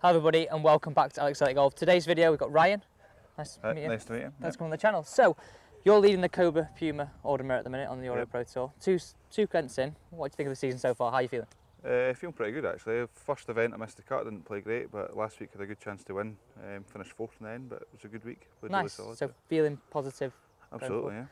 Hi everybody and welcome back to Alex Elite Golf. Today's video we've got Ryan. Nice to meet you. Nice to meet you. Thanks for coming on the channel. So, you're leading the Cobra Puma Aldermere at the minute on the Europro Tour. Two events in. What do you think of the season so far? How are you feeling? Feeling pretty good actually. First event I missed the cut, didn't play great, but last week had a good chance to win. Finished fourth in the end, but it was a good week. Played Nice. Really solid, so feeling positive. Absolutely, yeah.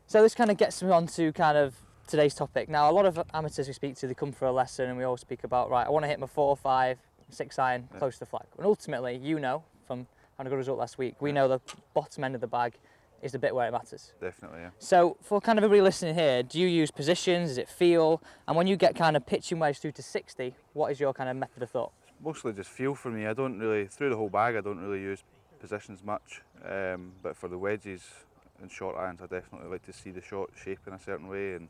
So this kind of gets me on to kind of today's topic. Now, a lot of amateurs we speak to, they come for a lesson and we all speak about, right, I want to hit my 4 or 5, 6 iron close to the flag. And ultimately, you know, from having a good result last week, we know the bottom end of the bag is the bit where it matters. Definitely, yeah. So for kind of everybody listening here, do you use positions? Is it feel? And when you get kind of pitching wedge through to 60, what is your kind of method of thought? Mostly just feel for me. I don't really, through the whole bag, I don't really use positions much. But for the wedges and short irons, I definitely like to see the shot shape in a certain way and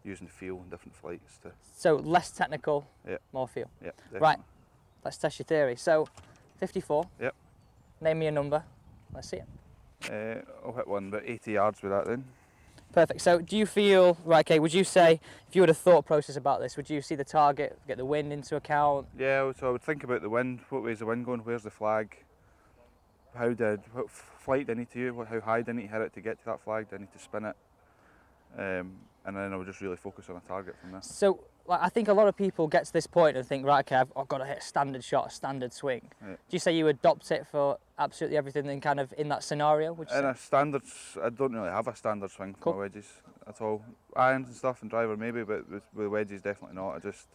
using feel in different flights. So less technical, more feel. Yeah, definitely. Right, let's test your theory. So 54. Yep. Name me a number. Let's see it. I'll hit one about 80 yards with that then. Perfect. So do you feel, right, okay, would you say, if you had a thought process about this, would you see the target, get the wind into account? Yeah, so I would think about the wind. What way's the wind going? Where's the flag? What flight do I need to use? How high do I need to hit it to get to that flag? Do I need to spin it? And then I would just really focus on a target from there. So like, I think a lot of people get to this point and think, right, okay, I've got to hit a standard shot, a standard swing. Yeah. Do you say you adopt it for absolutely everything in kind of in that scenario? Would you say? A standards, I don't really have a standard swing for my wedges at all. Irons and stuff and driver maybe, but with wedges definitely not. I just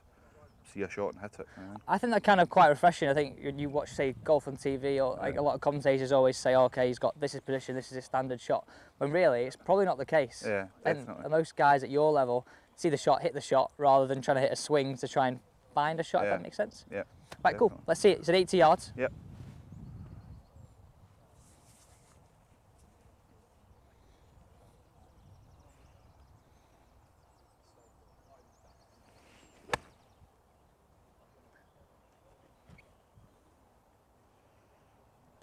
see a shot and hit it. I think that kind of quite refreshing. I think you watch, say, golf on TV, or like a lot of commentators always say, oh, okay, he's got this is position, this is his standard shot. When really, it's probably not the case. Yeah, definitely. And most guys at your level see the shot, hit the shot, rather than trying to hit a swing to try and find a shot, if that makes sense. Yeah. Right, definitely. Cool. Let's see it. It's at 80 yards. Yep.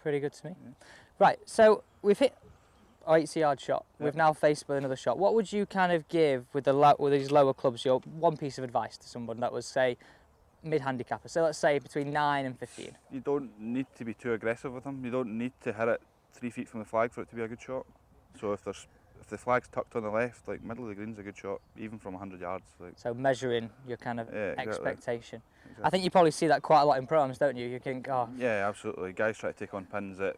Pretty good to me. Yeah. Right, so we've hit our 80-yard shot. We've now faced with another shot. What would you kind of give with these lower clubs, your one piece of advice to someone that was, say, mid-handicapper? So let's say between 9 and 15. You don't need to be too aggressive with them. You don't need to hit it 3 feet from the flag for it to be a good shot. So if the flag's tucked on the left, like middle of the green's a good shot, even from 100 yards. Like. So measuring your kind of expectation. Exactly. I think you probably see that quite a lot in proms, don't you? You think, oh. Yeah, absolutely. Guys try to take on pins that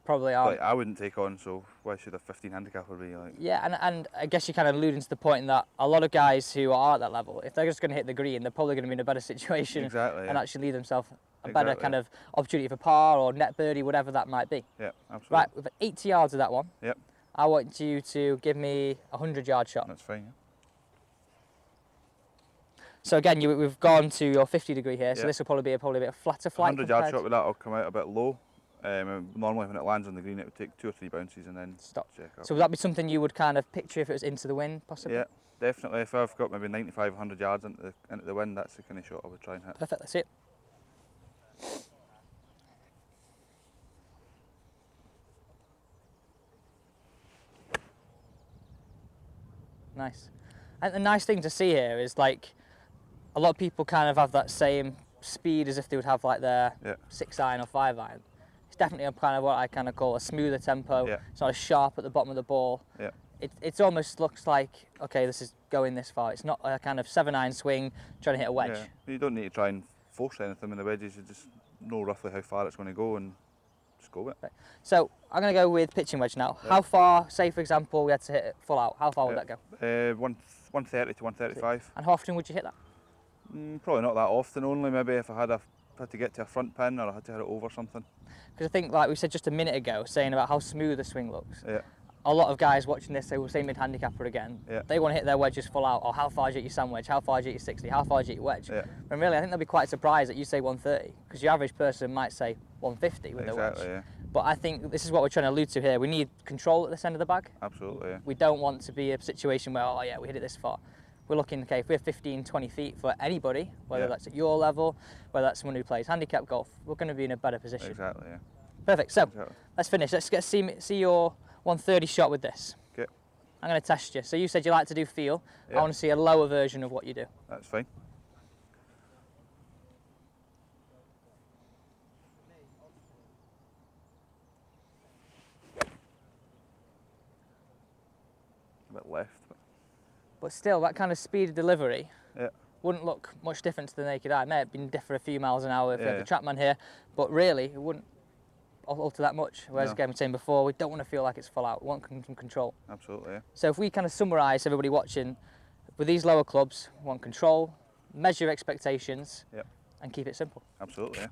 probably aren't. Like I wouldn't take on, so why should a 15 handicapper be like? Yeah, and I guess you're kind of alluding to the point that a lot of guys who are at that level, if they're just going to hit the green, they're probably going to be in a better situation and actually leave themselves a better kind of opportunity for par or net birdie, whatever that might be. Yeah, absolutely. Right, with 80 yards of that one. Yep. I want you to give me a 100-yard shot. That's fine. Yeah. So again, we've gone to your 50-degree here, so this will probably be a bit flatter flight. 100-yard shot with that will come out a bit low. Normally when it lands on the green it would take 2 or 3 bounces and then stop. Check up. So would that be something you would kind of picture if it was into the wind possibly? Yeah, definitely. If I've got maybe 95, 100 yards into the wind, that's the kind of shot I would try and hit. Perfect, that's it. Nice. And the nice thing to see here is like a lot of people kind of have that same speed as if they would have like their 6 iron or 5 iron. It's definitely a kind of what I kind of call a smoother tempo. Yeah. It's not as sharp at the bottom of the ball. Yeah. It almost looks like, okay, this is going this far. It's not a kind of 7 iron swing trying to hit a wedge. Yeah. You don't need to try and force anything in the wedges. You just know roughly how far it's going to go and just go with it. Right. So I'm going to go with pitching wedge now. Yeah. How far, say for example, we had to hit it full out, how far would that go? 130 to 135. And how often would you hit that? Probably not that often, only maybe if I had to get to a front pin or I had to hit it over something. Because I think, like we said just a minute ago, saying about how smooth the swing looks. Yeah. A lot of guys watching this, they will say mid-handicapper again. Yeah. They want to hit their wedges full out, or how far do you hit your sand wedge, how far do you hit your 60, how far do you hit your wedge. Yeah. And really, I think they'll be quite surprised that you say 130, because your average person might say 150 with their wedge. Yeah. But I think this is what we're trying to allude to here. We need control at this end of the bag. Absolutely, yeah. We don't want to be a situation where, oh yeah, we hit it this far. We're looking, okay, if we have 15, 20 feet for anybody, whether that's at your level, whether that's someone who plays handicap golf, we're going to be in a better position. Exactly, yeah. Perfect, so let's finish. Let's see your 130 shot with this. Okay. I'm going to test you. So you said you like to do feel. Yeah. I want to see a lower version of what you do. That's fine. But still, that kind of speed of delivery Yeah. wouldn't look much different to the naked eye. It may have been differ a few miles an hour if we had Yeah. the trackman here, but really it wouldn't alter that much. Whereas No. again, we were saying before, we don't want to feel like it's full out. We want some control. Absolutely, yeah. So if we kind of summarise everybody watching, with these lower clubs, we want control, measure your expectations, Yep. and keep it simple. Absolutely, yeah.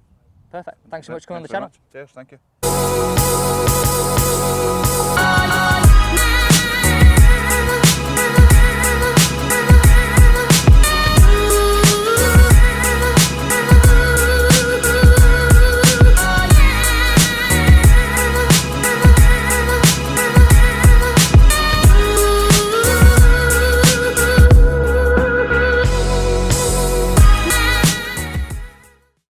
Perfect. Thanks so much for coming on the Thanks very channel. much. Cheers, thank you.